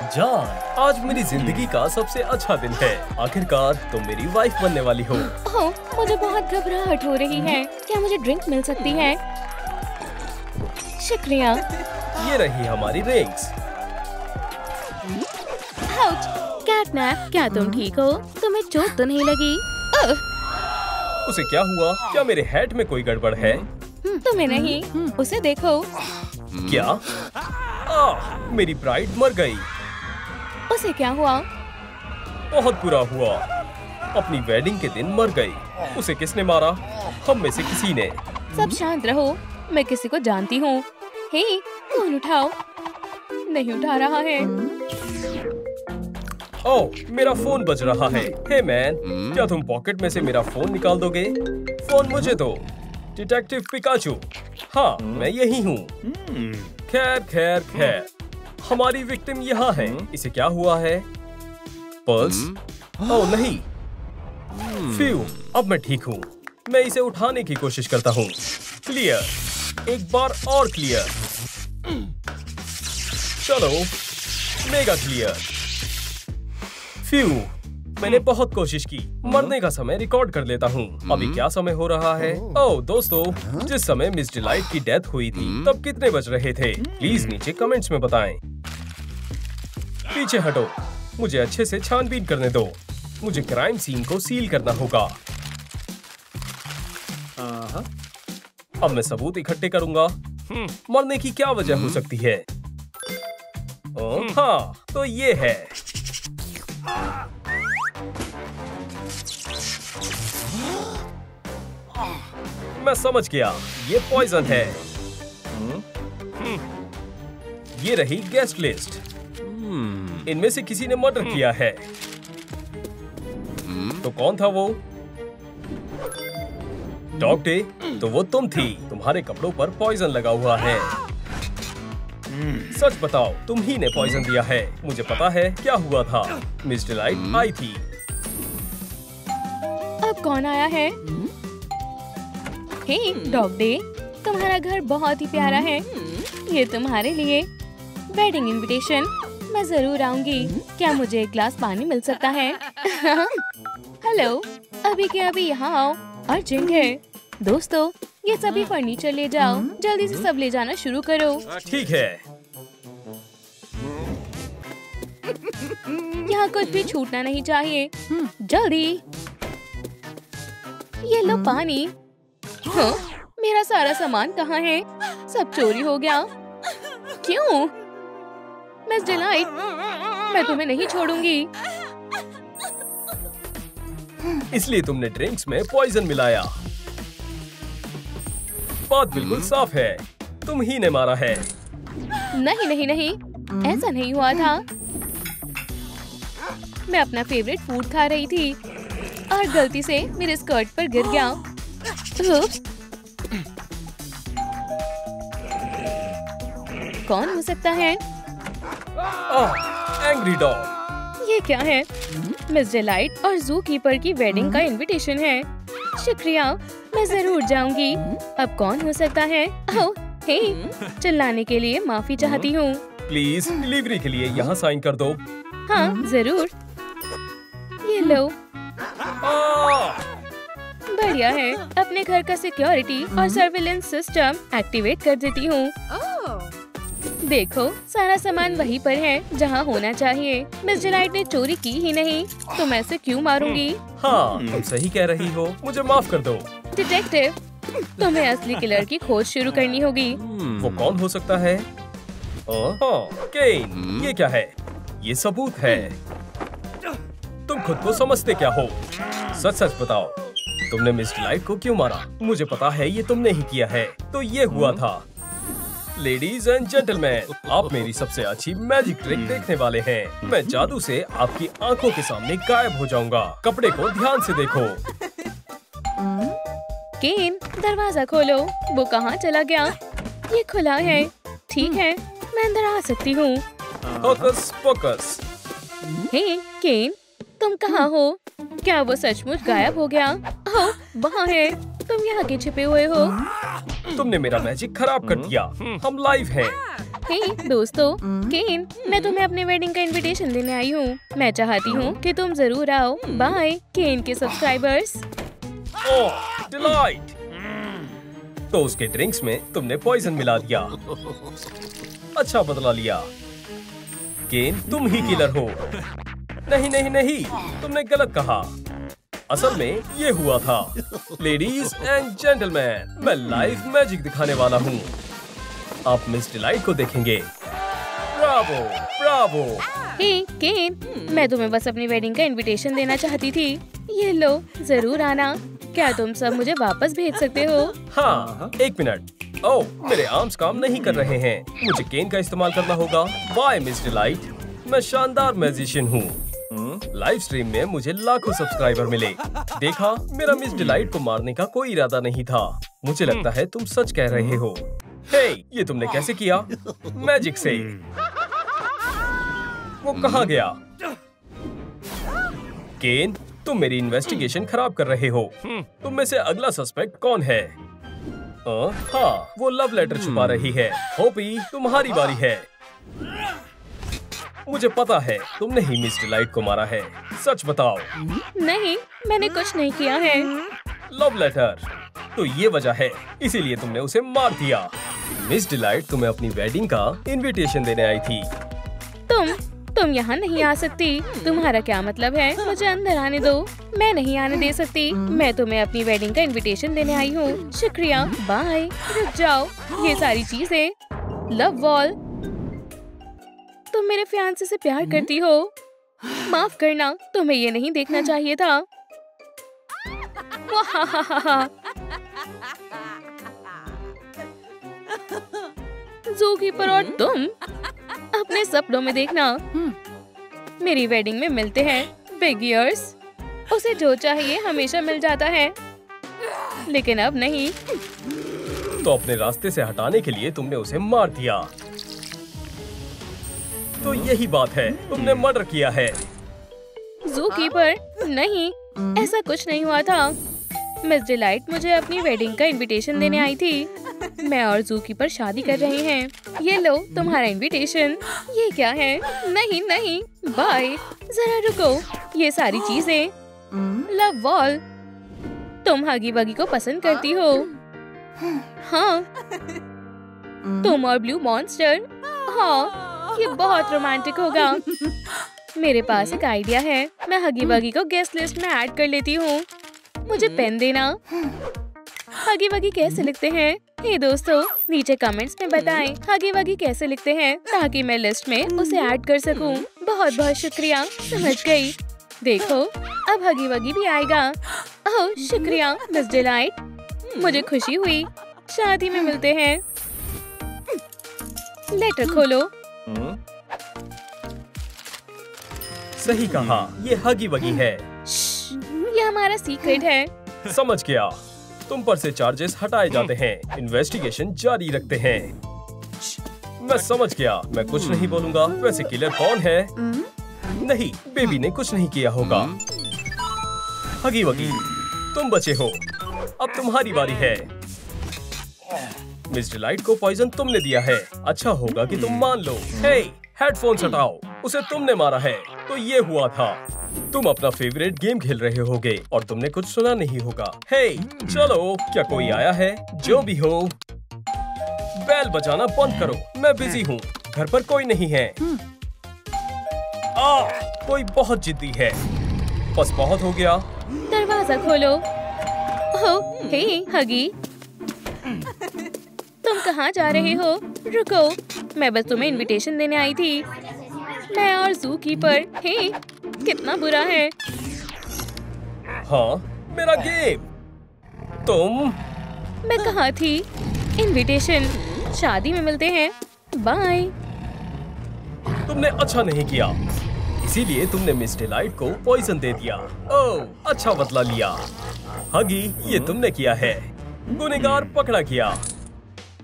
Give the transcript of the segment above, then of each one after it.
जान, आज मेरी जिंदगी का सबसे अच्छा दिन है। आखिरकार तुम मेरी वाइफ बनने वाली हो। ओह, मुझे बहुत घबराहट हो रही है। क्या मुझे ड्रिंक मिल सकती है? शुक्रिया। ये रही हमारी रिंग्स। आउच! कैटनैप, क्या तुम ठीक हो? तुम्हें चोट तो नहीं लगी? उसे क्या हुआ? क्या मेरे हैट में कोई गड़बड़ है? तुम्हें नहीं, उसे देखो। क्या? मेरी ब्राइड मर गई। उसे क्या हुआ? बहुत बुरा हुआ। अपनी वेडिंग के दिन मर गई। उसे किसने मारा? हम में से किसी ने। सब शांत रहो, मैं किसी को जानती हूँ। हे, फोन उठाओ। नहीं उठा रहा है। ओह, मेरा फोन बज रहा है। हे मैन, क्या तुम पॉकेट में से मेरा फोन निकाल दोगे? फोन मुझे दो। Detective Pikachu. हाँ, मैं यही हूँ। खैर खैर खैर, हमारी विक्टिम यहाँ है। इसे क्या हुआ है? पल्स? ओह नहीं। फ्यू, अब मैं ठीक हूँ। मैं इसे उठाने की कोशिश करता हूँ। क्लियर, एक बार और क्लियर। चलो, मेगा क्लियर। फ्यू, मैंने बहुत कोशिश की। मरने का समय रिकॉर्ड कर लेता हूँ। अभी क्या समय हो रहा है? ओह दोस्तों, जिस समय मिस डिलाइट की डेथ हुई थी तब कितने बज रहे थे? प्लीज नीचे कमेंट्स में बताएं। पीछे हटो, मुझे अच्छे से छानबीन करने दो। मुझे क्राइम सीन को सील करना होगा। अब मैं सबूत इकट्ठे करूंगा। मरने की क्या वजह हो सकती है? हाँ, तो ये है। मैं समझ गया, ये पॉइजन है। ये रही गेस्ट लिस्ट। इनमें से किसी ने मर्डर किया है। तो कौन था वो? डॉग डे, तो वो तुम थी। तुम्हारे कपड़ों पर पॉइजन लगा हुआ है। सच बताओ, तुम ही ने पॉइजन दिया है। मुझे पता है क्या हुआ था। मिस डिलाइट आई थी। अब कौन आया है? हे डॉग डे, तुम्हारा घर बहुत ही प्यारा है। ये तुम्हारे लिए वेडिंग इनविटेशन। मैं जरूर आऊंगी। क्या मुझे एक ग्लास पानी मिल सकता है? हेलो, अभी के अभी यहाँ आओ, अर्जेंट है। दोस्तों, ये सभी फर्नीचर ले जाओ। जल्दी से सब ले जाना शुरू करो। ठीक है। यहाँ कुछ भी छूटना नहीं चाहिए। जल्दी। ये लो पानी। हाँ, मेरा सारा सामान कहाँ है? सब चोरी हो गया। क्यों? मिस डिलाइट, मैं तुम्हें नहीं छोड़ूंगी। इसलिए तुमने ड्रिंक्स में पॉइजन मिलाया। बात बिल्कुल साफ है, तुम ही ने मारा है। नहीं नहीं नहीं, ऐसा नहीं हुआ था। मैं अपना फेवरेट फूड खा रही थी और गलती से मेरे स्कर्ट पर गिर गया। कौन हो सकता है? Angry dog. ये क्या है? मिस डिलाइट और जू कीपर की वेडिंग का इनविटेशन है। शुक्रिया, मैं जरूर जाऊंगी। अब कौन हो सकता है? ओह, हे, चिल्लाने के लिए माफी चाहती हूँ। प्लीज डिलीवरी के लिए यहाँ साइन कर दो। हाँ जरूर। ये लो। बढ़िया है। अपने घर का सिक्योरिटी और सर्विलेंस सिस्टम एक्टिवेट कर देती हूँ। देखो, सारा सामान वहीं पर है जहाँ होना चाहिए। मिस डिलाइट ने चोरी की ही नहीं, तो मैं इसे क्यों मारूंगी? हाँ, तुम सही कह रही हो। मुझे माफ कर दो। डिटेक्टिव, तुम्हें असली किलर की खोज शुरू करनी होगी। वो कौन हो सकता है? केन, ये क्या है? ये सबूत है। तुम खुद को समझते क्या हो? सच सच बताओ, तुमने मिस डिलाइट को क्यों मारा? मुझे पता है ये तुमने ही किया है। तो ये हुआ था। लेडीज एंड जेंटलमैन, आप मेरी सबसे अच्छी मैजिक ट्रिक देखने वाले हैं। मैं जादू से आपकी आंखों के सामने गायब हो जाऊंगा। कपड़े को ध्यान से देखो। केन, दरवाजा खोलो। वो कहाँ चला गया? ये खुला है। ठीक है, मैं अंदर आ सकती हूँ। Hocus focus. हे केन, तुम कहाँ हो? क्या वो सचमुच गायब हो गया? ओह, वहाँ है। तुम यहाँ के छिपे हुए हो? तुमने मेरा मैजिक खराब कर दिया। हम लाइव हैं। हे दोस्तों, केन, मैं तुम्हें अपने वेडिंग का इनविटेशन देने आई हूँ। मैं चाहती हूँ कि तुम जरूर आओ। बाय केन के सब्सक्राइबर्स। ओह डिलाइट, तो उसके ड्रिंक्स में तुमने पॉइजन मिला दिया। अच्छा बदला लिया। केन, तुम ही किलर हो। नहीं नहीं नहीं, तुमने गलत कहा। असल में ये हुआ था। लेडीज एंड जेंटलमैन, मैं लाइव मैजिक दिखाने वाला हूँ। आप मिस डिलाइट को देखेंगे। Bravo Bravo. हे केन, मैं तुम्हें बस अपनी वेडिंग का इनविटेशन देना चाहती थी। ये लो, जरूर आना। क्या तुम सब मुझे वापस भेज सकते हो? हाँ, एक मिनट। ओह, मेरे आर्म्स काम नहीं कर रहे हैं। मुझे केन का इस्तेमाल करना होगा। बाय मिस डिलाइट, मैं शानदार मैजिशियन हूँ। लाइव स्ट्रीम में मुझे लाखों सब्सक्राइबर मिले। देखा, मेरा मिस डिलाइट को मारने का कोई इरादा नहीं था। मुझे लगता है तुम सच कह रहे हो। हे, ये तुमने कैसे किया? मैजिक से। वो कहाँ गया? केन, तुम मेरी इन्वेस्टिगेशन खराब कर रहे हो। तुम में से अगला सस्पेक्ट कौन है? हाँ, वो लव लेटर छुपा रही है। होपी, तुम्हारी बारी है। मुझे पता है तुमने ही मिस डिलाइट को मारा है। सच बताओ। नहीं, मैंने कुछ नहीं किया है। लव लेटर, तो ये वजह है, इसीलिए तुमने उसे मार दिया। मिस डिलाइट तुम्हें अपनी वेडिंग का इनविटेशन देने आई थी। तुम यहाँ नहीं आ सकती। तुम्हारा क्या मतलब है? मुझे अंदर आने दो। मैं नहीं आने दे सकती। मैं तुम्हें अपनी वेडिंग का इनविटेशन देने आई हूँ। शुक्रिया, बाय। रुक जाओ, ये सारी चीजें। लव वॉल, तुम मेरे फियांसे से प्यार करती हो। माफ करना, तुम्हें ये नहीं देखना चाहिए था। ज़ूकीपर और तुम अपने सपनों में देखना। मेरी वेडिंग में मिलते हैं बिग ईयर्स। उसे जो चाहिए हमेशा मिल जाता है, लेकिन अब नहीं। तो अपने रास्ते से हटाने के लिए तुमने उसे मार दिया। तो यही बात है, तुमने मर्डर किया है। ज़ूकीपर, नहीं, ऐसा कुछ नहीं हुआ था। मिस डिलाइट मुझे अपनी वेडिंग का इनविटेशन देने आई थी। मैं और ज़ूकीपर शादी कर रहे हैं। ये लो तुम्हारा इनविटेशन। ये क्या है? नहीं नहीं, बाय। जरा रुको, ये सारी चीजें। लव वॉल, तुम हगी वगी को पसंद करती हो। हाँ, तुम और ब्लू मॉन्स्टर। हाँ, ये बहुत रोमांटिक होगा। मेरे पास एक आइडिया है। मैं हगी वगी को गेस्ट लिस्ट में ऐड कर लेती हूँ। मुझे पेन देना। हगी वगी कैसे लिखते हैं? हे दोस्तों, नीचे कमेंट्स में बताएं हगी वगी कैसे लिखते हैं, ताकि मैं लिस्ट में उसे ऐड कर सकूं। बहुत बहुत शुक्रिया, समझ गई। देखो, अब हगी वगी भी आएगा। ओह शुक्रिया मिस डिलाइट, मुझे खुशी हुई। शादी में मिलते हैं। लेटर खोलो। सही कहा, ये हगी वगी है। ये हमारा सीक्रेट है। समझ गया। तुम पर से चार्जेस हटाए जाते हैं। इन्वेस्टिगेशन जारी रखते हैं। मैं समझ गया, मैं कुछ नहीं बोलूंगा। वैसे किलर कौन है? नहीं, बेबी ने कुछ नहीं किया होगा। हगी वगी, तुम बचे हो। अब तुम्हारी बारी है। मिस डिलाइट को पॉइजन तुमने दिया है। अच्छा होगा कि तुम मान लो। हे, हेडफोन्स हटाओ। उसे तुमने मारा है। तो ये हुआ था। तुम अपना फेवरेट गेम खेल रहे होगे और तुमने कुछ सुना नहीं होगा। हे, चलो, क्या कोई आया है? जो भी हो, बेल बजाना बंद करो। मैं बिजी हूँ, घर पर कोई नहीं है। कोई बहुत जिद्दी है। बस बहुत हो गया। दरवाजा खोलो। ओह, हे हगी, तुम कहाँ जा रहे हो? रुको, मैं बस तुम्हें इनविटेशन देने आई थी। मैं और ज़ूकीपर। हे, कितना बुरा है। हाँ, मेरा गेम। तुम? मैं कहाँ थी? इनविटेशन, शादी में मिलते हैं। बाय। तुमने अच्छा नहीं किया, इसीलिए तुमने मिस डिलाइट को पॉइजन दे दिया। ओह, अच्छा बदला लिया। हगी, ये तुमने किया है। गुनहगार पकड़ा गया।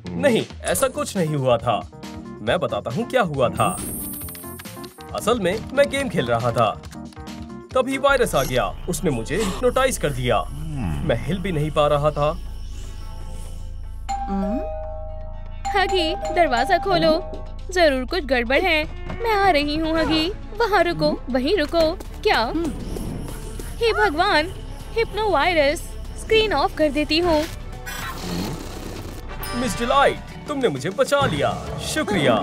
नहीं, ऐसा कुछ नहीं हुआ था। मैं बताता हूँ क्या हुआ था। असल में मैं गेम खेल रहा था, तभी वायरस आ गया। उसने मुझे हिप्नोटाइज कर दिया। मैं हिल भी नहीं पा रहा था। हगी, दरवाजा खोलो। जरूर कुछ गड़बड़ है। मैं आ रही हूँ हगी। वहाँ रुको, वहीं रुको। क्या? हे भगवान, हिप्नो वायरस। स्क्रीन ऑफ कर देती हूँ। मिस डिलाइट, तुमने मुझे बचा लिया, शुक्रिया।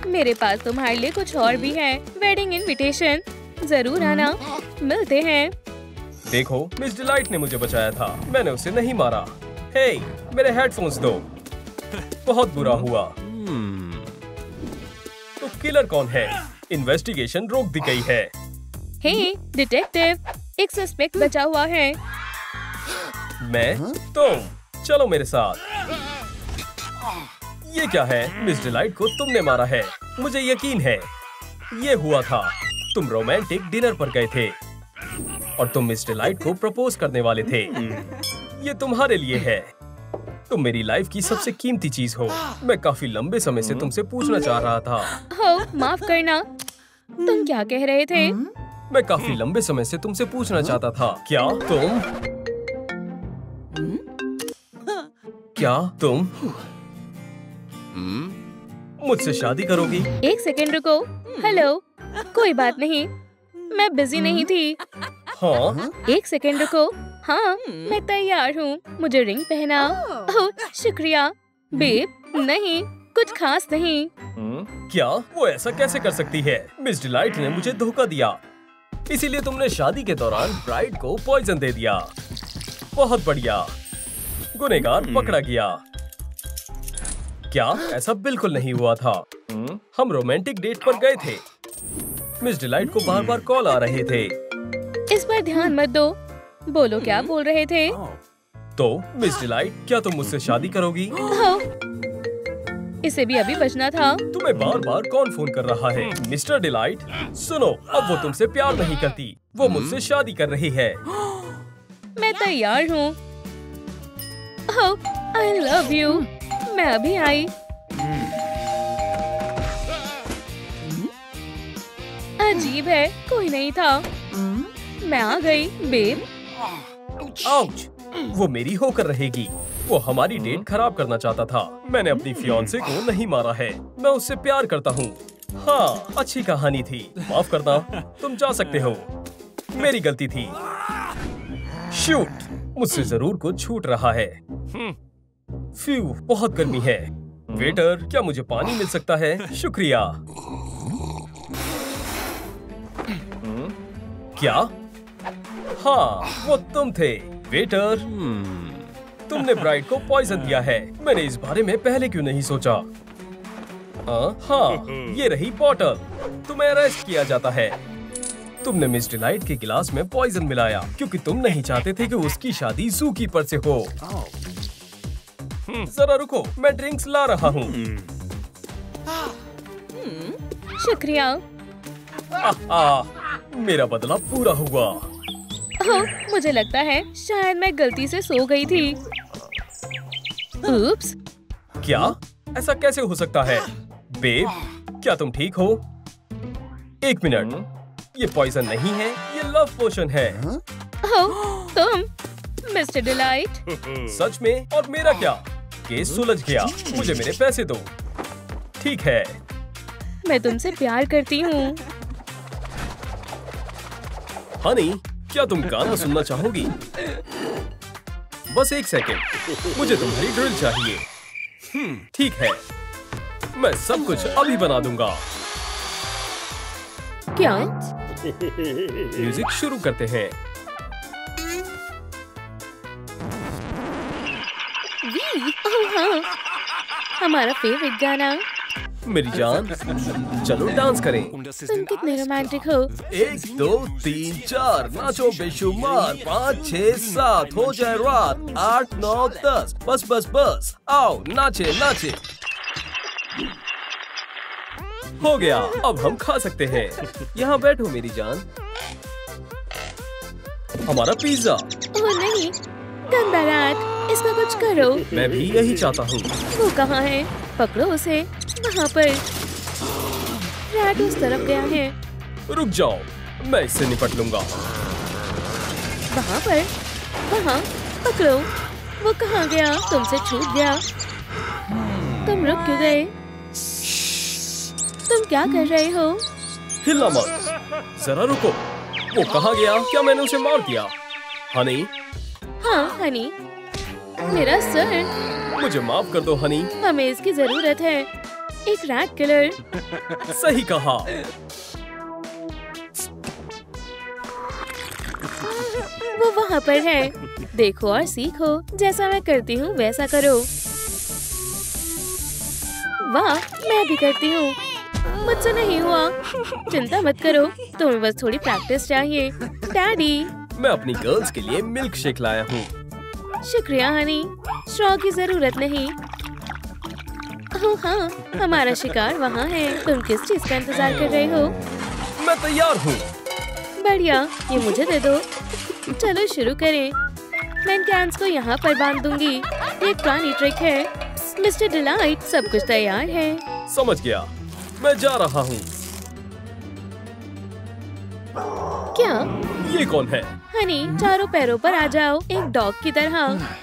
मेरे पास तुम्हारे लिए कुछ और भी है। वेडिंग इनविटेशन, जरूर आना। मिलते हैं। देखो, मिस डिलाइट ने मुझे बचाया था, मैंने उसे नहीं मारा। हे, मेरे हेडफोन्स दो। बहुत बुरा हुआ। तो किलर कौन है? इन्वेस्टिगेशन रोक दी गई है। हे डिटेक्टिव, एक सस्पेक्ट बचा हुआ है। मैं? तुम चलो मेरे साथ। ये क्या है? मिस डिलाइट को तुमने मारा है, मुझे यकीन है। ये हुआ था, तुम रोमांटिक डिनर पर गए थे और तुम मिस डिलाइट को प्रपोज करने वाले थे। ये तुम्हारे लिए है। तुम मेरी लाइफ की सबसे कीमती चीज हो। मैं काफी लंबे समय से तुमसे पूछना चाह रहा था। हो, माफ करना। तुम क्या कह रहे थे? मैं काफी लंबे समय से तुमसे पूछना चाहता था, क्या तुम मुझसे शादी करोगी? एक सेकंड रुको। हेलो, कोई बात नहीं, मैं बिजी नहीं थी। हाँ? एक सेकंड रुको। हाँ, मैं तैयार हूँ। मुझे रिंग पहना। ओह, शुक्रिया। बेब, नहीं, कुछ खास नहीं। क्या? वो ऐसा कैसे कर सकती है? मिस डिलाइट ने मुझे धोखा दिया, इसीलिए तुमने शादी के दौरान ब्राइड को पॉइजन दे दिया। बहुत बढ़िया, गुनहगार पकड़ा गया। क्या? ऐसा बिल्कुल नहीं हुआ था। हम रोमांटिक डेट पर गए थे। मिस डिलाइट को बार बार कॉल आ रहे थे। इस पर ध्यान मत दो। बोलो, क्या बोल रहे थे? तो मिस डिलाइट, क्या तुम मुझसे शादी करोगी? हो, इसे भी अभी बचना था। तुम्हें बार बार कौन फोन कर रहा है? मिस्टर डिलाइट, सुनो, अब वो तुमसे प्यार नहीं करती, वो मुझसे शादी कर रही है। मैं तैयार हूँ। I love you. मैं अभी आई। अजीब है, कोई नहीं था। मैं आ गई, बेब। आउच! वो मेरी होकर रहेगी। वो हमारी डेट खराब करना चाहता था। मैंने अपनी फियांसे को नहीं मारा है, मैं उससे प्यार करता हूँ। हाँ, अच्छी कहानी थी, माफ करना, तुम जा सकते हो। मेरी गलती थी। शूट, मुझसे जरूर कुछ छूट रहा है। फ्यू, बहुत गर्मी है। वेटर, क्या मुझे पानी मिल सकता है? शुक्रिया। क्या? हाँ, वो तुम थे। वेटर, तुमने ब्राइड को पॉइजन दिया है। मैंने इस बारे में पहले क्यों नहीं सोचा? हाँ, ये रही बॉटल। तुम्हें अरेस्ट किया जाता है। तुमने मिस डिलाइट के गिलास में पॉइजन मिलाया क्योंकि तुम नहीं चाहते थे कि उसकी शादी ज़ूकीपर से हो। जरा रुको, मैं ड्रिंक्स ला रहा हूँ। शुक्रिया। मेरा बदला पूरा हुआ। मुझे लगता है शायद मैं गलती से सो गई थी। उप्स। क्या? ऐसा कैसे हो सकता है? बेब, क्या तुम ठीक हो? एक मिनट, ये पॉइजन नहीं है, ये लव पोशन है। तुम मिस्टर डिलाइट? सच में? और मेरा क्या? केस सुलझ गया। मुझे मेरे पैसे दो। ठीक है। मैं तुमसे प्यार करती हूँ। हनी, क्या तुम गाना सुनना चाहोगी? बस एक सेकेंड, मुझे तुम्हारी ड्रिल चाहिए। ठीक है, मैं सब कुछ अभी बना दूंगा। क्या? म्यूजिक शुरू करते हैं। हाँ, हमारा फेवरेट गाना। मेरी जान, चलो डांस करें। तुम कितने रोमांटिक हो। 1 2 3 4 नाचो बेशुमार। 5 6 7 हो जाए रात। 8 9 10 बस बस बस, आओ नाचे नाचे। हो गया, अब हम खा सकते हैं। यहाँ बैठो मेरी जान। हमारा पिज्जा। ओह नहीं, गंदा रात, इसका कुछ करो। मैं भी यही चाहता हूँ। वो कहाँ है? पकड़ो उसे। वहाँ पर। रात उस तरफ गया है। रुक जाओ, मैं इससे निपट लूंगा। वहाँ पर, वहाँ, पकड़ो। वो कहाँ गया? तुमसे छूट गया। तुम रुक क्यों गए? तुम क्या कर रहे हो? हिलना मत। जरा रुको। वो कहाँ गया? क्या मैंने उसे मार दिया? हनी। हाँ हनी, मेरा सर। मुझे माफ कर दो हनी। हमें इसकी जरूरत है। एक रैट किलर। सही कहा। वो वहाँ पर है। देखो और सीखो। जैसा मैं करती हूँ वैसा करो। वाह, मैं भी करती हूँ। मुझसे नहीं हुआ। चिंता मत करो, तुम्हें बस थोड़ी प्रैक्टिस चाहिए। डैडी, मैं अपनी गर्ल्स के लिए मिल्क शेक लाया हूँ। शुक्रिया हनी, स्ट्रॉ की जरूरत नहीं। ओह हाँ, हमारा शिकार वहाँ है। तुम किस चीज का इंतजार कर रहे हो? मैं तैयार हूँ। बढ़िया, ये मुझे दे दो। चलो शुरू करें। मैं इन कैन्स को यहाँ पर बांध दूंगी। ये एक पुरानी ट्रिक है। मिस्टर डिलाइट, सब कुछ तैयार है। समझ गया, मैं जा रहा हूँ। क्या? ये कौन है? हनी, चारों पैरों पर आ जाओ, एक डॉग की तरह।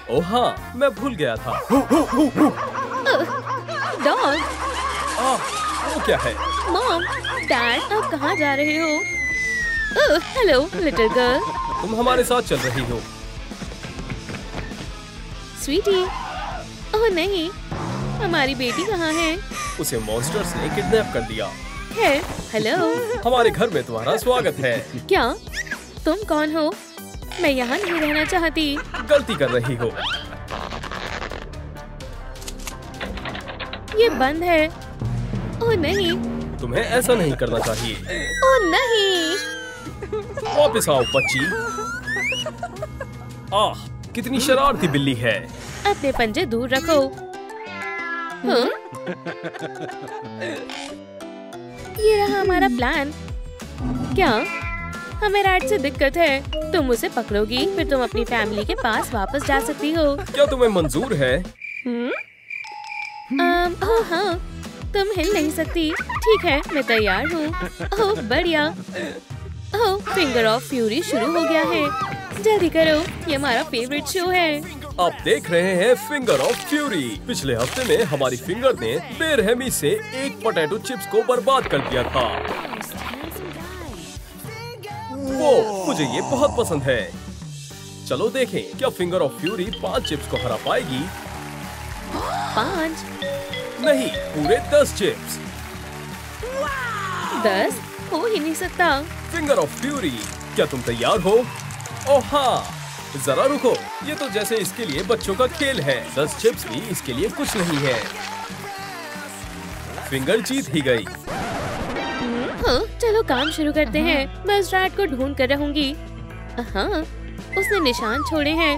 ओह हाँ, मैं भूल गया था। डॉग? वो क्या है? मॉम, डैड, आप कहाँ जा रहे हो? Hello little girl. तुम हमारे साथ चल रही हो। स्वीटी, ओह नहीं, हमारी बेटी कहाँ है? उसे मॉन्स्टर्स ने किडनैप कर लिया है। हेलो, हमारे घर में तुम्हारा स्वागत है। क्या? तुम कौन हो? मैं यहाँ नहीं रहना चाहती। गलती कर रही हो। ये बंद है। ओह नहीं। तुम्हें ऐसा नहीं करना चाहिए। ओह नहीं। वापस आओ बच्ची। कितनी शरारती बिल्ली है। अपने पंजे दूर रखो। हाँ? ये रहा हमारा प्लान। क्या? हमें रैट से दिक्कत है। तुम उसे पकड़ोगी, फिर तुम अपनी फैमिली के पास वापस जा सकती हो। क्या तुम्हें मंजूर है? ओह हाँ, तुम हिल नहीं सकती। ठीक है, मैं तैयार हूँ। ओह बढ़िया। ओह, फिंगर ऑफ फ्यूरी शुरू हो गया है। जल्दी करो, ये हमारा फेवरेट शो है। आप देख रहे हैं फिंगर ऑफ फ्यूरी। पिछले हफ्ते में हमारी फिंगर ने बेरहमी से एक पोटैटो चिप्स को बर्बाद कर दिया था। वो मुझे ये बहुत पसंद है। चलो देखें, क्या फिंगर ऑफ फ्यूरी 5 चिप्स को हरा पाएगी? 5? नहीं, पूरे 10 चिप्स। 10? हो ही नहीं सकता। फिंगर ऑफ फ्यूरी, क्या तुम तैयार हो? ओह हाँ, जरा रुको। ये तो जैसे इसके लिए बच्चों का खेल है। 10 चिप्स भी इसके लिए कुछ नहीं है। फिंगर जीत ही गई। हाँ, चलो काम शुरू करते हैं। मैं उस रैट को ढूंढ कर रहूंगी। हाँ, उसने निशान छोड़े हैं।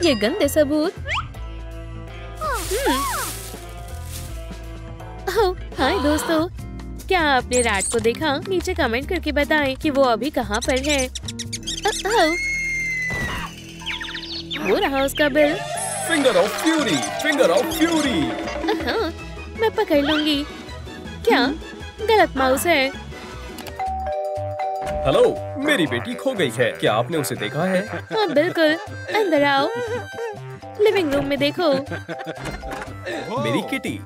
ये गंदे सबूत। ओह, हाय दोस्तों, क्या आपने रैट को देखा? नीचे कमेंट करके बताएं कि वो अभी कहाँ पर है। वो रहा उसका bill. Finger of fury, finger of fury. हाँ, मैं पकड़ लूंगी। क्या? गलत माउस है। हेलो, मेरी बेटी खो गई है। क्या आपने उसे देखा है? हाँ बिल्कुल, अंदर आओ। लिविंग रूम में देखो। मेरी किटी।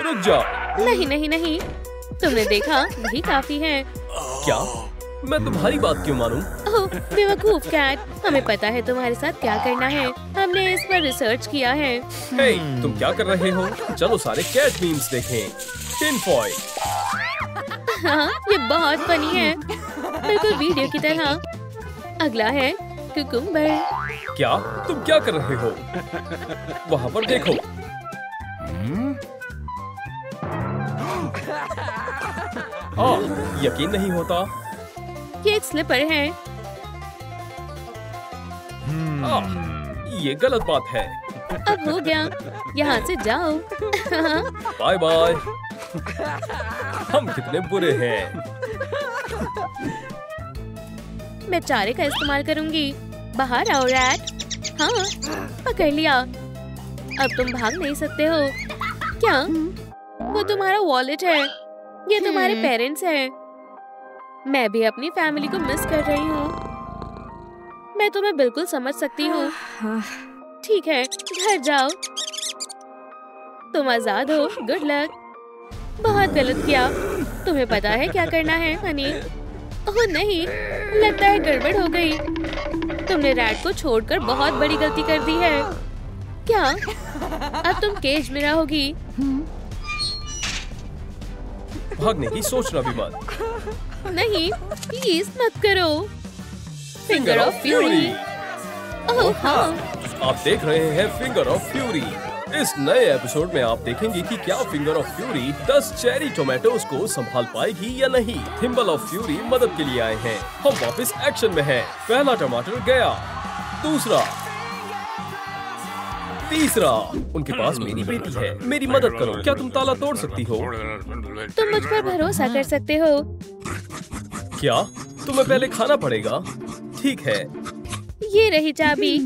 रुक जाओ। नहीं नहीं नहीं, तुमने देखा, वही काफी है। क्या? मैं तुम्हारी बात क्यों मानूं? ओह बेवकूफ कैट, हमें पता है तुम्हारे साथ क्या करना है। हमने इस पर रिसर्च किया है। हे, तुम क्या कर रहे हो? चलो सारे कैट मीम्स देखें। Tin Foy. हाँ, ये बहुत फनी है, बिल्कुल वीडियो की तरह। अगला है कुकुम्बर। क्या? तुम क्या कर रहे हो? वहाँ पर देखो। यकीन नहीं होता। ये एक स्लिपर है। ये गलत बात है। अब हो गया, यहाँ से जाओ। Bye bye. हम कितने बुरे हैं। मैं चारे का इस्तेमाल करूंगी। बाहर आओ रैट। हाँ, पकड़ लिया। अब तुम भाग नहीं सकते हो। क्या? वो तुम्हारा वॉलेट है। ये तुम्हारे पेरेंट्स हैं। मैं भी अपनी फैमिली को मिस कर रही हूँ। मैं तुम्हें बिल्कुल समझ सकती हूँ। ठीक है, घर जाओ। तुम आजाद हो। Good luck. बहुत गलत किया। तुम्हें पता है क्या करना है हनी? ओह नहीं, लगता है गड़बड़ हो गई। तुमने रैट को छोड़कर बहुत बड़ी गलती कर दी है। क्या? अब तुम केज में रहोगी। भागने की सोचना भी मत। नहीं, प्लीज मत करो। Finger of fury. ओह हाँ। आप देख रहे हैं फिंगर ऑफ फ्यूरी। इस नए एपिसोड में आप देखेंगे कि क्या finger of fury 10 cherry tomatoes को संभाल पाएगी या नहीं। थिम्बल ऑफ फ्यूरी मदद के लिए आए हैं। हम वापस एक्शन में हैं। पहला टमाटर गया, दूसरा, तीसरा। उनके पास मेरी बेटी है, मेरी मदद करो। क्या तुम ताला तोड़ सकती हो? तुम मुझ पर भरोसा कर सकते हो। क्या? तुम्हें पहले खाना पड़ेगा। ठीक है, ये रही चाबी।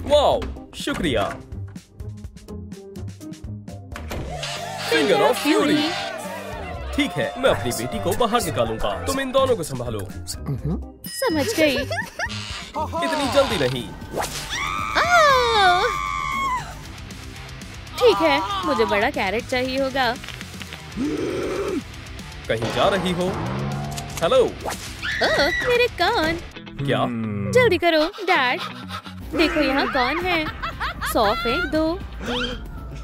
वाओ, शुक्रिया। Finger of fury. ठीक है, मैं अपनी बेटी को बाहर निकालूंगा। तुम इन दोनों को संभालो। समझ गई। इतनी जल्दी नहीं। ठीक है, मुझे बड़ा कैरेट चाहिए होगा। कहीं जा रही हो? हेलो। मेरे कान। क्या? जल्दी करो डैड। देखो यहाँ कौन है। 100 फेंक दो।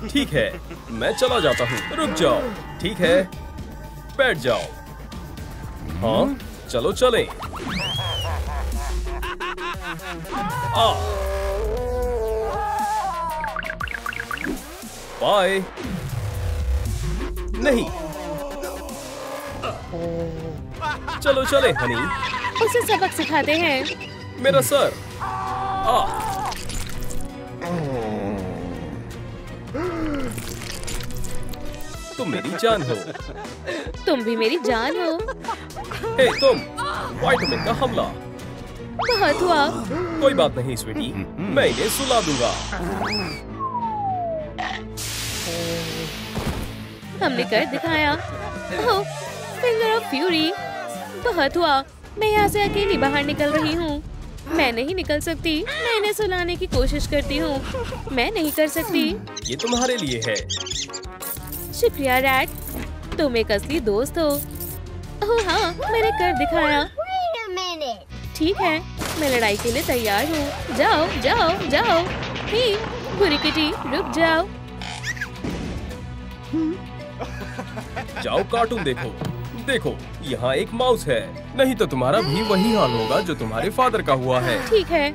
ठीक है, मैं चला जाता हूँ। रुक जाओ। ठीक है, बैठ जाओ। हाँ, चलो चलें। बाय। नहीं, चलो चले हनी। उसे सबक सिखाते हैं। मेरा सर। तुम मेरी जान हो। तुम भी मेरी जान हो। हे तुम, वाइटमिन का हमला। बहुत हुआ। कोई बात नहीं स्वीटी, मैं इन्हें सुला दूंगा। हमने कर दिखाया। ओह, फिंगर ऑफ फ्यूरी। बहुत हुआ। मैं यहाँ से अकेली बाहर निकल रही हूँ। मैं नहीं निकल सकती। मैं इन्हें सुलाने की कोशिश करती हूँ। मैं नहीं कर सकती। ये तुम्हारे लिए है। शुक्रिया रैट, तुम एक असली दोस्त हो। ओह हाँ, मैंने कर दिखाया। ठीक है, मैं लड़ाई के लिए तैयार हूँ। जाओ जाओ जाओ। हे बुरी किटी, रुक जाओ। जाओ कार्टून देखो। देखो, यहाँ एक माउस है। नहीं तो तुम्हारा भी वही हाल होगा जो तुम्हारे फादर का हुआ है। ठीक है।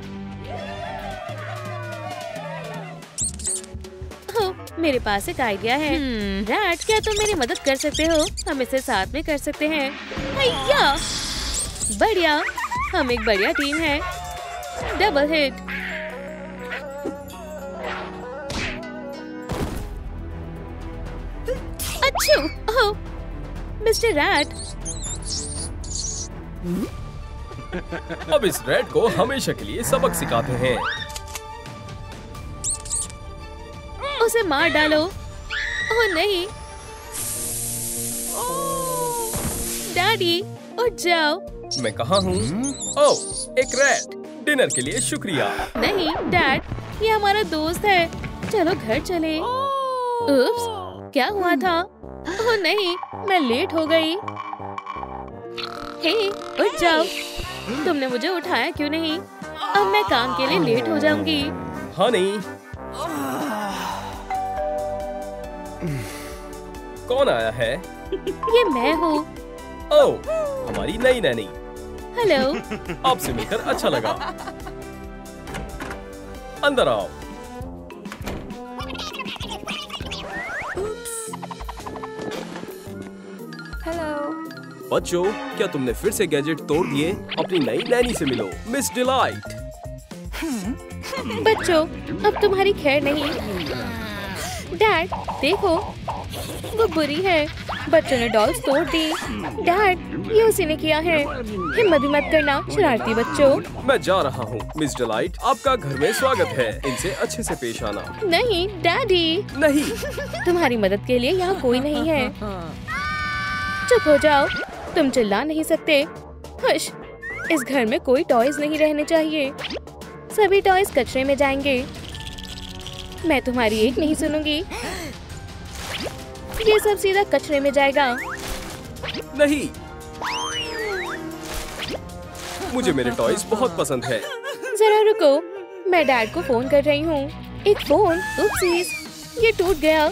मेरे पास एक आइडिया है। रैट, क्या तुम मेरी मदद कर सकते हो? हम इसे साथ में कर सकते हैं। हैया! बढ़िया, हम एक बढ़िया टीम है। Double hit. अच्छू! ओह, मिस्टर रैट। अब इस रैट को हमेशा के लिए सबक सिखाते हैं। उसे मार डालो। ओह नहीं। डैडी, उठ जाओ। मैं कहाँ हूँ? ओह, एक रैट। डिनर के लिए शुक्रिया। नहीं डैड, ये हमारा दोस्त है। चलो घर चले। उप्स, क्या हुआ था? ओह नहीं, मैं लेट हो गई। हे, उठ जाओ। तुमने मुझे उठाया क्यों नहीं? अब मैं काम के लिए लेट हो जाऊंगी। हनी, कौन आया है? ये मैं हूँ। ओह, हमारी नई नैनी। हेलो। आपसे मिलकर अच्छा लगा। अंदर आओ। बच्चों, क्या तुमने फिर से गैजेट तोड़ दिए? अपनी नई नैनी से मिलो, मिस डिलाइट। बच्चों, अब तुम्हारी खैर नहीं। डैड, देखो, वो बुरी है। बच्चों ने डॉल्स तोड़ दी। डैड, ये उसी ने किया है। हिम्मत भी मत करना, शरारती बच्चों। मैं जा रहा हूँ। मिस डिलाइट, आपका घर में स्वागत है। इनसे अच्छे से पेश आना। नहीं डैडी। नहीं। तुम्हारी मदद के लिए यहाँ कोई नहीं है। चुप हो जाओ, तुम चिल्ला नहीं सकते। हुश, इस घर में कोई टॉयज नहीं रहने चाहिए। सभी टॉयज कचरे में जाएंगे। मैं तुम्हारी एक नहीं सुनूंगी। ये सब सीधा कचरे में जाएगा। नहीं, मुझे मेरे टॉयज बहुत पसंद है। जरा रुको, मैं डैड को फोन कर रही हूँ। एक फोन, उपसीज, ये टूट गया।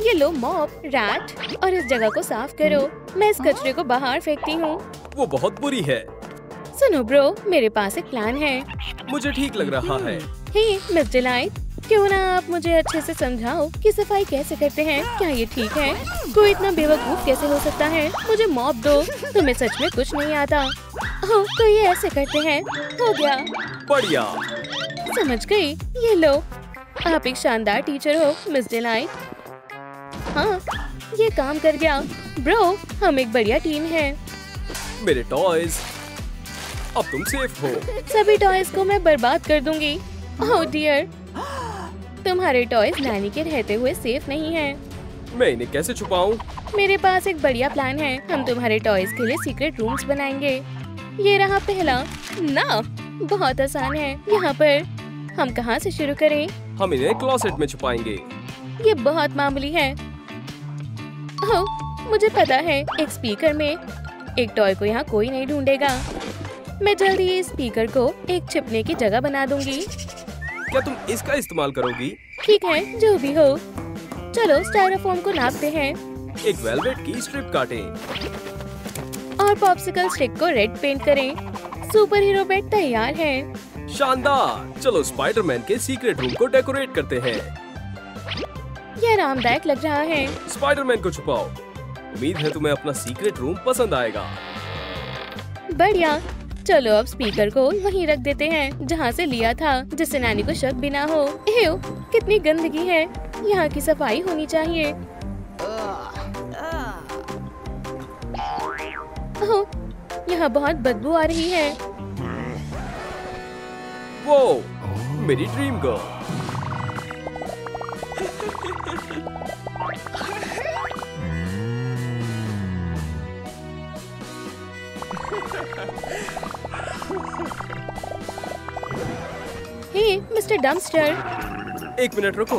ये लो मॉप, रैट, और इस जगह को साफ करो। मैं इस कचरे को बाहर फेंकती हूँ। वो बहुत बुरी है। सुनो ब्रो, मेरे पास एक प्लान है। मुझे ठीक लग रहा है। हे मिस डिलाइट, क्यों ना आप मुझे अच्छे से समझाओ कि सफाई कैसे करते हैं। क्या ये ठीक है? कोई इतना बेवकूफ कैसे हो सकता है? मुझे मॉप दो, तुम्हें सच में कुछ नहीं आता। ओह, तो ये ऐसे करते हैं। हो गया, बढ़िया। समझ गई। ये लो, आप एक शानदार टीचर हो मिस डिलाइट। हाँ, ये काम कर गया। ब्रो, हम एक बढ़िया टीम है। मेरे टॉयज, अब तुम सेफ हो। सभी टॉयज को मैं बर्बाद कर दूंगी। ओह डियर, तुम्हारे टॉयज नैनी के रहते हुए सेफ नहीं हैं। मैं इन्हें कैसे छुपाऊं? मेरे पास एक बढ़िया प्लान है। हम तुम्हारे टॉयज के लिए सीक्रेट रूम्स बनाएंगे। ये रहा पहला। ना, बहुत आसान है। यहाँ पर हम कहाँ से शुरू करें? हम इन्हें क्लोसेट में छुपाएंगे। ये बहुत मामूली है। ओह, मुझे पता है, एक स्पीकर में। एक टॉय को यहाँ कोई नहीं ढूंढेगा। मैं जल्दी ही स्पीकर को एक छिपने की जगह बना दूंगी। क्या तुम इसका इस्तेमाल करोगी? ठीक है, जो भी हो। चलो स्टायरोफोम को नापते हैं एक वेलवेट की स्ट्रिप काटें और पॉप्सिकल स्टिक को रेड पेंट करें। सुपर हीरो बेड तैयार है। शानदार। चलो स्पाइडरमैन के सीक्रेट रूम को डेकोरेट करते हैं। यह आरामदायक लग रहा है। स्पाइडरमैन को छुपाओ। उम्मीद है तुम्हें अपना सीक्रेट रूम पसंद आएगा। बढ़िया। चलो अब स्पीकर को वहीं रख देते हैं जहाँ से लिया था, जिससे नानी को शक भी ना हो। एव, कितनी गंदगी है। यहाँ की सफाई होनी चाहिए। ओह, यहाँ बहुत बदबू आ रही है। वो मेरी ड्रीम गर्ल। हे मिस्टर डम्पस्टर, एक मिनट रुको।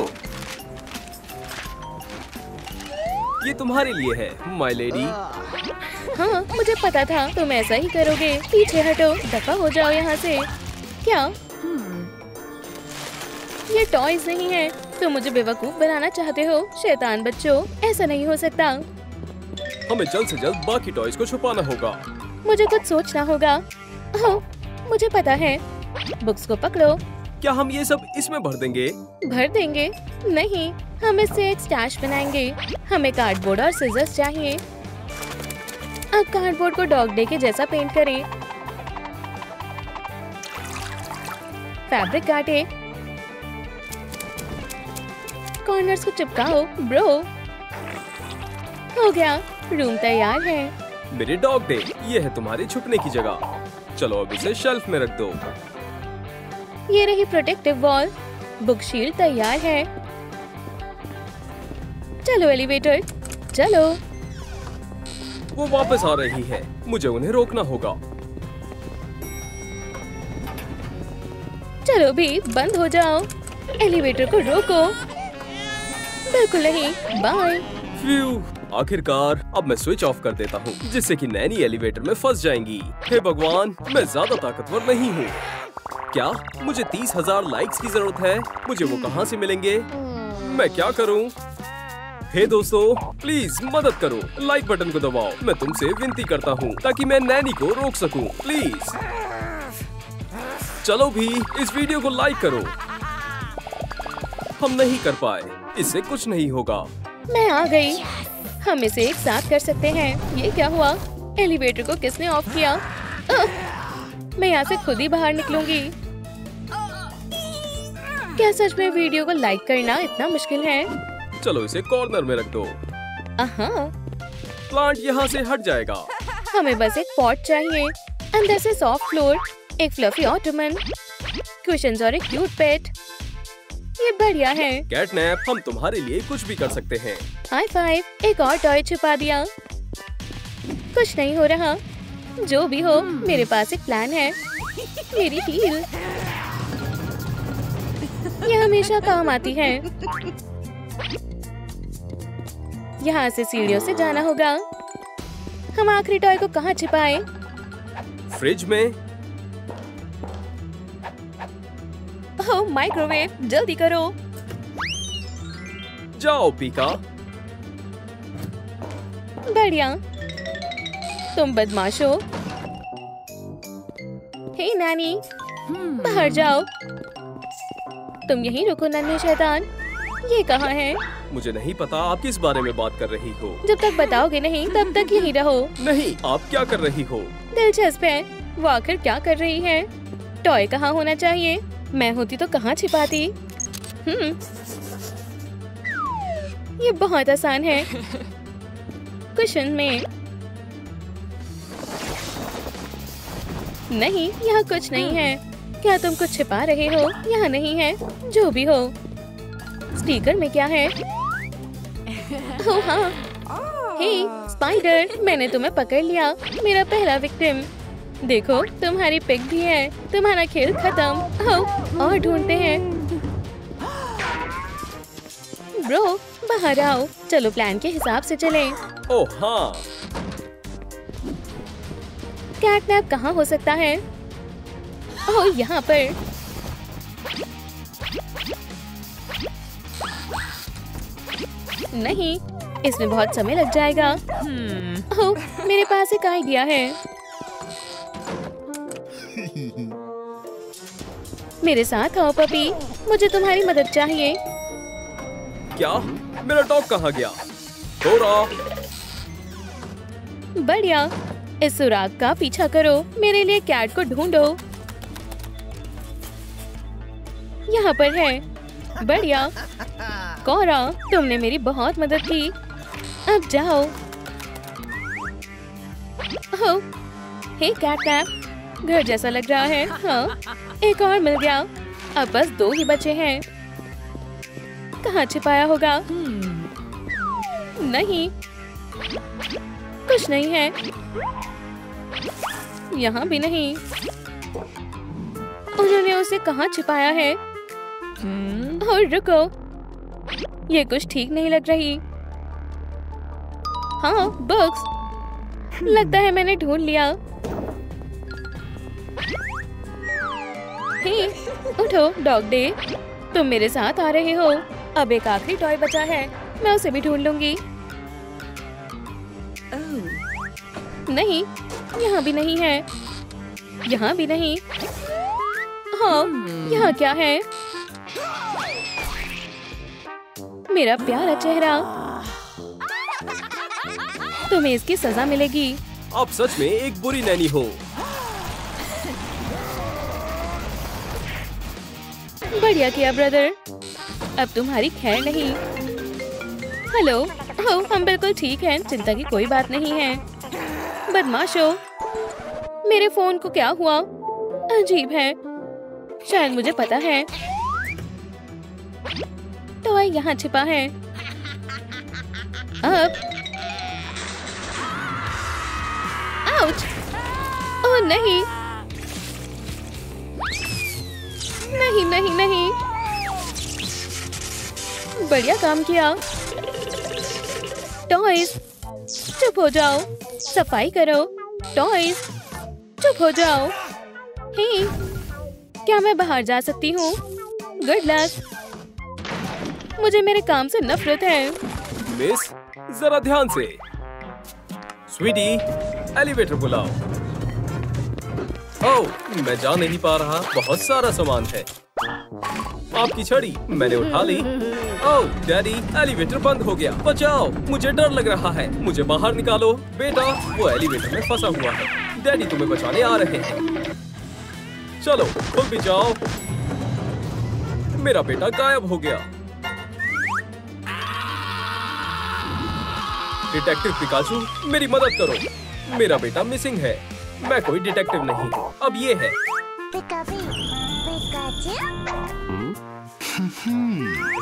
ये तुम्हारे लिए है माय लेडी। हाँ, मुझे पता था तुम ऐसा ही करोगे। पीछे हटो, दफा हो जाओ यहाँ से। क्या ये टॉयज नहीं है? तुम मुझे बेवकूफ बनाना चाहते हो? शैतान बच्चों, ऐसा नहीं हो सकता। हमें जल्द से जल्द बाकी टॉयज को छुपाना होगा। मुझे कुछ सोचना होगा। ओह, मुझे पता है। बुक्स को पकड़ो। क्या हम ये सब इसमें भर देंगे? भर देंगे? नहीं, हम इससे एक स्टैश बनाएंगे। हमें कार्डबोर्ड और सिजर्स चाहिए। अब कार्डबोर्ड को डॉग डे के जैसा पेंट करें। फैब्रिक काटे, कॉर्नर्स को चिपकाओ। ब्रो, हो गया, रूम तैयार है। मेरे डॉग डे, ये है तुम्हारे छुपने की जगह। चलो अब इसे शेल्फ में रख दो। ये रही प्रोटेक्टिव वॉल। बुक शील्ड तैयार है। चलो एलिवेटर, चलो। वो वापस आ रही है। मुझे उन्हें रोकना होगा। चलो भी, बंद हो जाओ। एलिवेटर को रोको। बिल्कुल नहीं, बाय। फ्यू, आखिरकार। अब मैं स्विच ऑफ कर देता हूँ, जिससे कि नैनी एलिवेटर में फंस जाएंगी। हे भगवान, मैं ज्यादा ताकतवर नहीं हूँ। क्या मुझे 30,000 लाइक्स की जरूरत है? मुझे वो कहाँ से मिलेंगे? मैं क्या करूँ? हे दोस्तों, प्लीज मदद करो। लाइक बटन को दबाओ। मैं तुमसे विनती करता हूँ, ताकि मैं नैनी को रोक सकूँ। प्लीज चलो भी, इस वीडियो को लाइक करो। हम नहीं कर पाए, इससे कुछ नहीं होगा। मैं आ गई। हम इसे एक साथ कर सकते हैं। ये क्या हुआ? एलिवेटर को किसने ऑफ किया? मैं यहाँ से खुद ही बाहर निकलूंगी। क्या सच में वीडियो को लाइक करना इतना मुश्किल है? चलो इसे कॉर्नर में रख दो। प्लांट यहाँ से हट जाएगा। हमें बस एक पॉट चाहिए। अंदर से सॉफ्ट फ्लोर, एक फ्लफी ऑटोमन, कुशन्स और एक क्यूट पेट। ये बढ़िया है। कैटनैप, हम तुम्हारे लिए कुछ भी कर सकते हैं। High five. एक और टॉय छुपा दिया। कुछ नहीं हो रहा। जो भी हो, मेरे पास एक प्लान है। मेरी हील। ये हमेशा काम आती है। यहाँ से सीढ़ियों से जाना होगा। हम आखिरी टॉय को कहाँ छिपाए? फ्रिज में। ओह, माइक्रोवेव, जल्दी करो। जाओ पीका। बढ़िया। तुम बदमाश हो। हे नानी, बाहर जाओ। तुम यहीं रुको नन्हे शैतान। ये कहाँ है? मुझे नहीं पता आप किस बारे में बात कर रही हो। जब तक बताओगे नहीं तब तक यहीं रहो। नहीं, आप क्या कर रही हो? दिलचस्प है। वो आखिर क्या कर रही है? टॉय कहाँ होना चाहिए? मैं होती तो कहाँ छिपाती? ये बहुत आसान है। कुशन में। नहीं, यहाँ कुछ नहीं है। क्या तुम कुछ छिपा रहे हो? यहाँ नहीं है। जो भी हो। स्टिकर में क्या है? ओह हाँ। हे स्पाइडर, मैंने तुम्हें पकड़ लिया। मेरा पहला विक्टिम। देखो, तुम्हारी पिक भी है। तुम्हारा खेल खत्म। ओह, और ढूंढते हैं। ब्रो, बाहर आओ। चलो प्लान के हिसाब से चलें। ओह हाँ। कैटनैप कहाँ हो सकता है? ओह, यहाँ पर। नहीं, इसमें बहुत समय लग जाएगा। ओह, मेरे पास एक आइडिया है। मेरे साथ आओ पपी, मुझे तुम्हारी मदद चाहिए। क्या? मेरा डॉग कहाँ गया? डोरा। बढ़िया। इस सुराग का पीछा करो। मेरे लिए कैट को ढूंढो। यहाँ पर है। बढ़िया। कोरा, तुमने मेरी बहुत मदद की। अब जाओ। ओह, हे कैटनैप, घर जैसा लग रहा है। हाँ, एक और मिल गया। अब बस 2 ही बचे हैं। कहाँ छिपाया होगा? नहीं, कुछ नहीं है। यहाँ भी नहीं। उन्होंने उसे कहाँ छिपाया है? और रुको, ये कुछ ठीक नहीं लग रही। हाँ, बुक्स। लगता है मैंने ढूंढ लिया। हे, उठो डॉग डे। तुम मेरे साथ आ रहे हो। अब एक आखिरी टॉय बचा है। मैं उसे भी ढूंढ लूंगी। नहीं, यहाँ भी नहीं है। यहाँ भी नहीं। हाँ, यहाँ क्या है? मेरा प्यारा चेहरा। तुम्हें इसकी सजा मिलेगी। आप सच में एक बुरी नैनी हो। बढ़िया किया ब्रदर। अब तुम्हारी खैर नहीं। हेलो। ओह, हम बिल्कुल ठीक हैं। चिंता की कोई बात नहीं है। बदमाशो, मेरे फोन को क्या हुआ? अजीब है। शायद मुझे पता है। टॉय यहाँ छिपा है। अब आउच। ओह नहीं, नहीं नहीं नहीं। बढ़िया काम किया। टॉयज, चुप हो जाओ। सफाई करो। टॉयज, चुप हो जाओ। हे, क्या मैं बाहर जा सकती हूँ? Good luck. मुझे मेरे काम से नफरत है। मिस, जरा ध्यान से। स्वीटी, एलिवेटर बुलाओ। ओह, मैं जा नहीं पा रहा। बहुत सारा सामान है। आपकी छड़ी मैंने उठा ली। ओह डैडी, एलिवेटर बंद हो गया। बचाओ, मुझे डर लग रहा है। मुझे बाहर निकालो। बेटा, वो एलिवेटर में फंसा हुआ है। डैडी तुम्हें बचाने आ रहे हैं। चलो, खुद भी जाओ। मेरा बेटा गायब हो गया। डिटेक्टिव पिकाचू, मेरी मदद करो। मेरा बेटा मिसिंग है। मैं कोई डिटेक्टिव नहीं हूँ। अब ये है।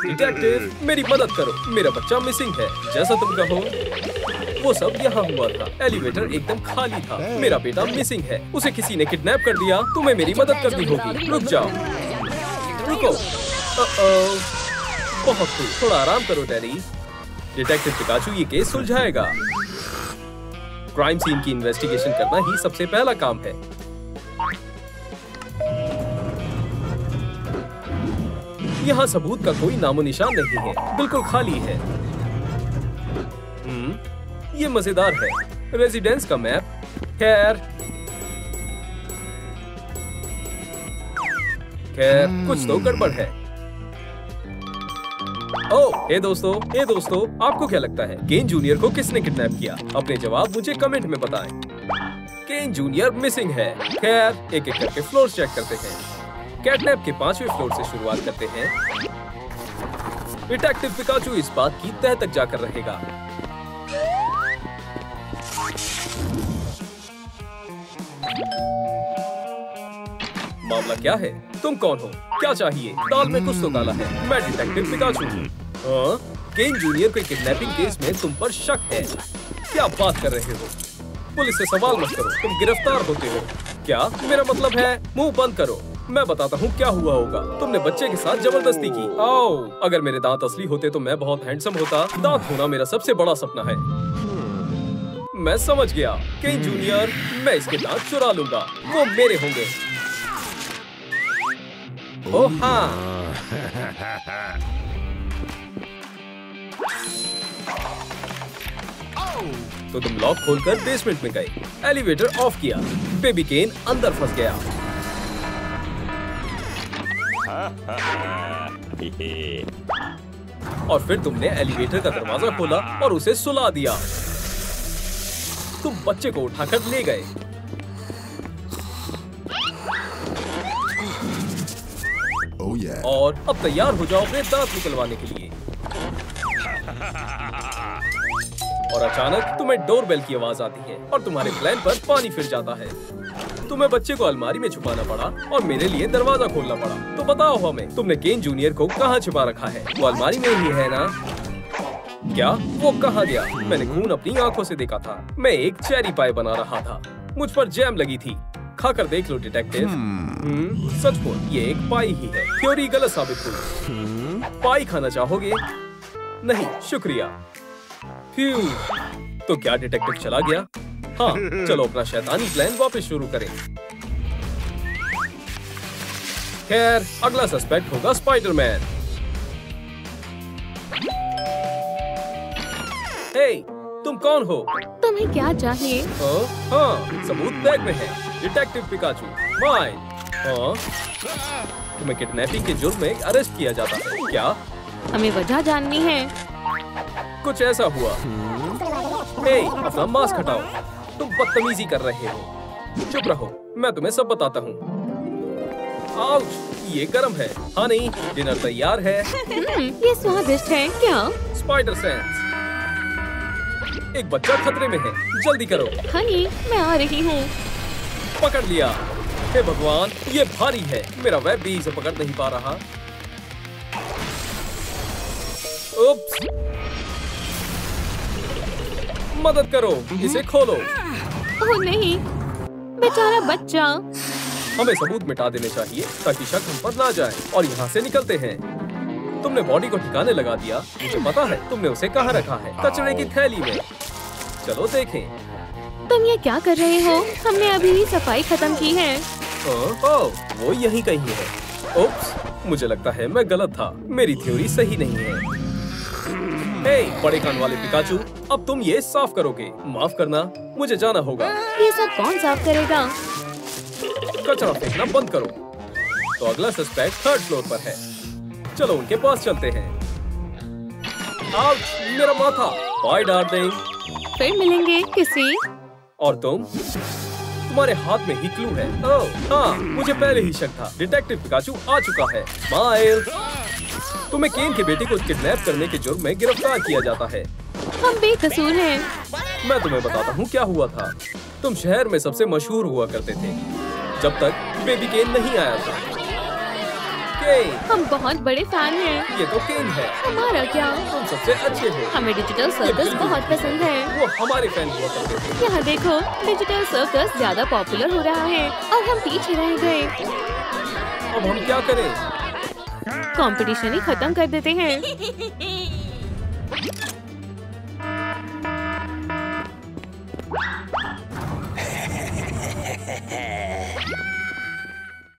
डिटेक्टिव, मेरी मदद करो। मेरा बच्चा मिसिंग है। जैसा तुम कहो। वो सब यहाँ हुआ था। एलिवेटर एकदम खाली था। मेरा बेटा मिसिंग है। उसे किसी ने किडनैप कर दिया। तुम्हें मेरी मदद करनी होगी। रुक जाओ। रुको। बहुत खूब, थोड़ा आराम करो डैडी। डिटेक्टिव पिकाचू ये केस सुलझाएगा। क्राइम सीन की इन्वेस्टिगेशन करना ही सबसे पहला काम है। यहाँ सबूत का कोई नामो निशान नहीं है, बिल्कुल खाली है। ये मजेदार है। रेजिडेंस का मैप। खैर कुछ तो गड़बड़ है। हे दोस्तों, आपको क्या लगता है केन जूनियर को किसने किडनैप किया? अपने जवाब मुझे कमेंट में बताएं। केन जूनियर मिसिंग है। खैर एक एक करके फ्लोर चेक करते हैं। कैटनैप के 5वें फ्लोर से शुरुआत करते हैं। डिटेक्टिव पिकाचू इस बात की तह तक जाकर रहेगा। मामला क्या है? तुम कौन हो? क्या चाहिए? दाल में कुछ तो डाला है। मैं डिटेक्टिव पिकाचू हूँ। केन जूनियर के किडनैपिंग केस में तुम पर शक है। क्या बात कर रहे हो? पुलिस से सवाल मत करो, तुम गिरफ्तार होते हो। क्या? मेरा मतलब है मुंह बंद करो। मैं बताता हूँ क्या हुआ होगा। तुमने बच्चे के साथ जबरदस्ती की। आओ, अगर मेरे दांत असली होते तो मैं बहुत हैंडसम होता। दांत होना मेरा सबसे बड़ा सपना है। मैं समझ गया। केन जूनियर, मैं इसके दांत चुरा लूंगा। वो मेरे होंगे। ओह हाँ। तो तुम लॉक खोलकर बेसमेंट में गए, एलिवेटर ऑफ किया, बेबी केन अंदर फंस गया। और फिर तुमने एलिवेटर का दरवाजा खोला और उसे सुला दिया। तुम बच्चे को उठाकर ले गए। और अब तैयार हो जाओ अपने दांत निकलवाने के लिए। और अचानक तुम्हें डोरबेल की आवाज आती है और तुम्हारे प्लान पर पानी फिर जाता है। तुम्हें बच्चे को अलमारी में छुपाना पड़ा और मेरे लिए दरवाजा खोलना पड़ा। तो बताओ हमें, तुमने केन जूनियर को कहाँ छुपा रखा है? वो अलमारी में ही है ना? क्या? वो कहाँ गया? मैंने खून अपनी आंखों से देखा था। मैं एक चेरी पाई बना रहा था। मुझ पर जैम लगी थी। खाकर देख लो डिटेक्टिव। सच बोल, ये एक पाई ही है। थ्योरी गलत साबित हुई। पाई खाना चाहोगे? नहीं शुक्रिया। तो क्या डिटेक्टिव चला गया? हाँ, चलो अपना शैतानी प्लान वापस शुरू करें। खैर, अगला सस्पेक्ट होगा स्पाइडरमैन। हे, तुम कौन हो? तुम्हें क्या चाहिए? हाँ, सबूत बैग में है। Detective Pikachu, mine. तुम्हें किडनैपिंग के जुर्म में अरेस्ट किया जाता है। क्या? हमें वजह जाननी है। कुछ ऐसा हुआ। हे, अपना मास्क हटाओ। तुम बदतमीजी कर रहे हो। चुप रहो, मैं तुम्हें सब बताता हूँ। आउच, ये गर्म है। हाँ नहीं, डिनर तैयार है। ये स्वादिष्ट है। क्या? Spider sense. एक बच्चा खतरे में है, जल्दी करो। हनी, मैं आ रही हूँ। पकड़ लिया। हे भगवान, ये भारी है। मेरा वेब भी इसे पकड़ नहीं पा रहा। उप्स। मदद करो, इसे खोलो। ओह नहीं, बेचारा बच्चा। हमें सबूत मिटा देने चाहिए ताकि शक हम पर ना जाए और यहाँ से निकलते हैं। तुमने बॉडी को ठिकाने लगा दिया। मुझे पता है तुमने उसे कहाँ रखा है। कचरे की थैली में। चलो देखें। तुम ये क्या कर रहे हो? हमने अभी ही सफाई खत्म की है। वो यहीं कहीं है। ओप्स, मुझे लगता है मैं गलत था। मेरी थ्योरी सही नहीं है। हे, बड़े कान वाले पिकाचू, अब तुम ये साफ करोगे। माफ करना, मुझे जाना होगा। ये सब कौन साफ करेगा? कचरा फेंकना बंद करो। तो अगला सस्पेक्ट 3rd फ्लोर पर है। चलो उनके पास चलते हैं। आउच, मेरा माथा। Bye darling. फिर मिलेंगे किसी। और तुम्हारे हाथ में ही क्लू है। ओह हाँ, मुझे पहले ही शक था। डिटेक्टिव पिकाचू आ चुका है। स्माइल। तुम्हें केन के बेटे को किडनैप करने के जुर्म में गिरफ्तार किया जाता है। हम बेकसूर हैं। मैं तुम्हें बताता हूँ क्या हुआ था। तुम शहर में सबसे मशहूर हुआ करते थे जब तक बेबी केन नहीं आया था। केन, हम बहुत बड़े फैन हैं। ये तो केन है। हमारा क्या? तुम सबसे अच्छे हो। हमें डिजिटल सर्कस बहुत पसंद है। वो हमारे फैन हुआ करते थे। यहाँ देखो, डिजिटल सर्कस ज्यादा पॉपुलर हो रहा है और हम पीछे रह गए। अब हम क्या करें? कंपटीशन ही खत्म कर देते हैं।